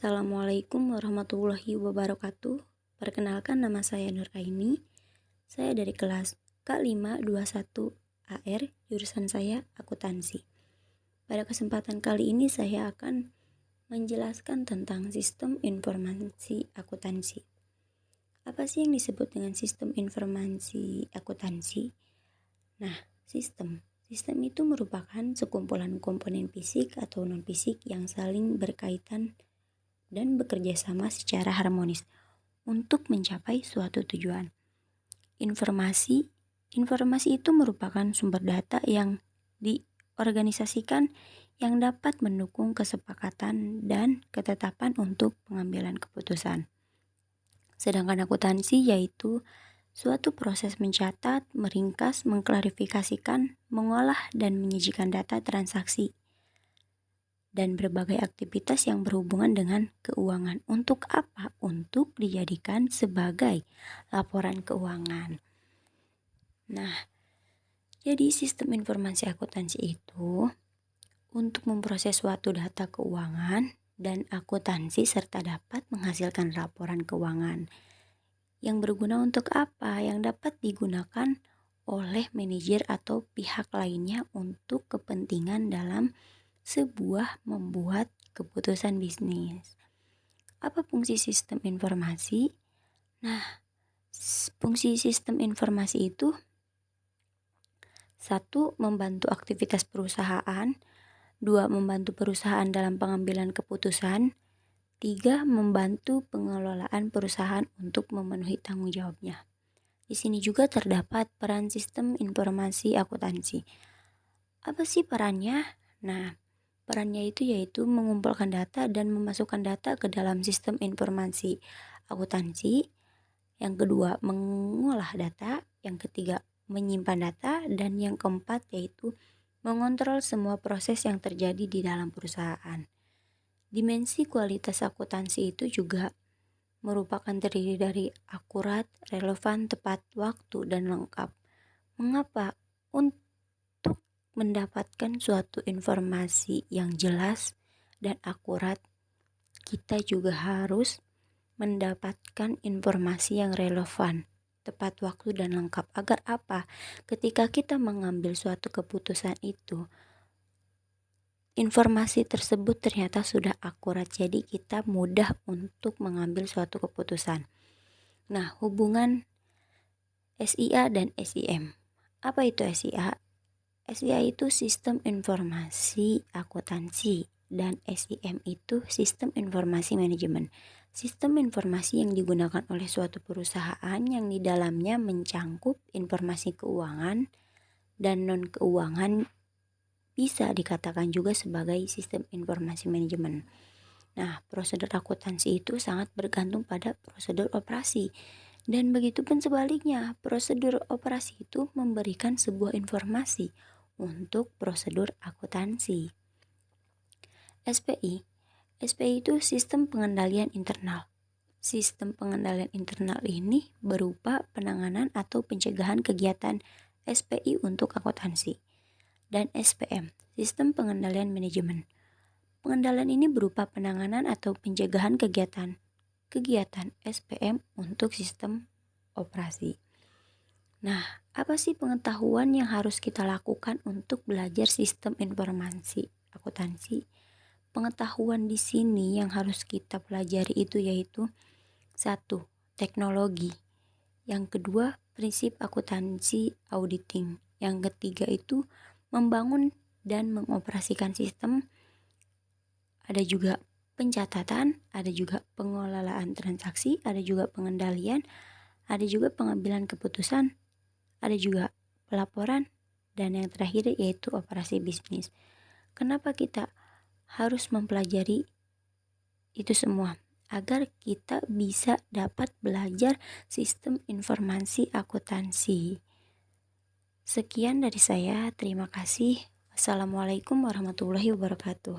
Assalamualaikum warahmatullahi wabarakatuh. Perkenalkan, nama saya Nur Aini. Saya dari kelas K521 AR, jurusan saya akuntansi. Pada kesempatan kali ini saya akan menjelaskan tentang sistem informasi akuntansi. Apa sih yang disebut dengan sistem informasi akuntansi? Nah, Sistem itu merupakan sekumpulan komponen fisik atau non-fisik yang saling berkaitan dan bekerja sama secara harmonis untuk mencapai suatu tujuan. Informasi itu merupakan sumber data yang diorganisasikan yang dapat mendukung kesepakatan dan ketetapan untuk pengambilan keputusan. Sedangkan akuntansi yaitu suatu proses mencatat, meringkas, mengklarifikasikan, mengolah, dan menyajikan data transaksi dan berbagai aktivitas yang berhubungan dengan keuangan. Untuk apa? Untuk dijadikan sebagai laporan keuangan. Nah, jadi sistem informasi akuntansi itu untuk memproses suatu data keuangan dan akuntansi serta dapat menghasilkan laporan keuangan yang berguna untuk apa? Yang dapat digunakan oleh manajer atau pihak lainnya untuk kepentingan dalam sebuah membuat keputusan bisnis. Apa fungsi sistem informasi? Nah, fungsi sistem informasi itu: 1. Membantu aktivitas perusahaan. 2. Membantu perusahaan dalam pengambilan keputusan. 3. Membantu pengelolaan perusahaan untuk memenuhi tanggung jawabnya. Di sini juga terdapat peran sistem informasi akuntansi. Apa sih perannya? Nah, perannya itu yaitu mengumpulkan data dan memasukkan data ke dalam sistem informasi akuntansi. Yang kedua, mengolah data. Yang ketiga, menyimpan data. Dan yang keempat yaitu mengontrol semua proses yang terjadi di dalam perusahaan. Dimensi kualitas akuntansi itu juga merupakan terdiri dari akurat, relevan, tepat waktu, dan lengkap. Mengapa? Untuk mendapatkan suatu informasi yang jelas dan akurat, kita juga harus mendapatkan informasi yang relevan, tepat waktu, dan lengkap. Agar apa? Ketika kita mengambil suatu keputusan itu, informasi tersebut ternyata sudah akurat, jadi kita mudah untuk mengambil suatu keputusan. Nah, hubungan SIA dan SIM. Apa itu SIA? SIA itu sistem informasi akuntansi dan SIM itu sistem informasi manajemen. Sistem informasi yang digunakan oleh suatu perusahaan yang di dalamnya mencangkup informasi keuangan dan non-keuangan, bisa dikatakan juga sebagai sistem informasi manajemen. Nah, prosedur akuntansi itu sangat bergantung pada prosedur operasi. Dan begitu pun sebaliknya, prosedur operasi itu memberikan sebuah informasi untuk prosedur akuntansi. SPI. SPI itu sistem pengendalian internal. Sistem pengendalian internal ini berupa penanganan atau pencegahan kegiatan SPI untuk akuntansi. Dan SPM, sistem pengendalian manajemen. Pengendalian ini berupa penanganan atau pencegahan kegiatan SPM untuk sistem operasi. Nah, apa sih pengetahuan yang harus kita lakukan untuk belajar sistem informasi akuntansi? Pengetahuan di sini yang harus kita pelajari itu yaitu: 1. Teknologi. Yang kedua, prinsip akuntansi auditing. Yang ketiga itu membangun dan mengoperasikan sistem. Ada juga pencatatan, ada juga pengelolaan transaksi, ada juga pengendalian, ada juga pengambilan keputusan, ada juga pelaporan, dan yang terakhir yaitu operasi bisnis. Kenapa kita harus mempelajari itu semua? Agar kita bisa dapat belajar sistem informasi akuntansi. Sekian dari saya, terima kasih. Wassalamualaikum warahmatullahi wabarakatuh.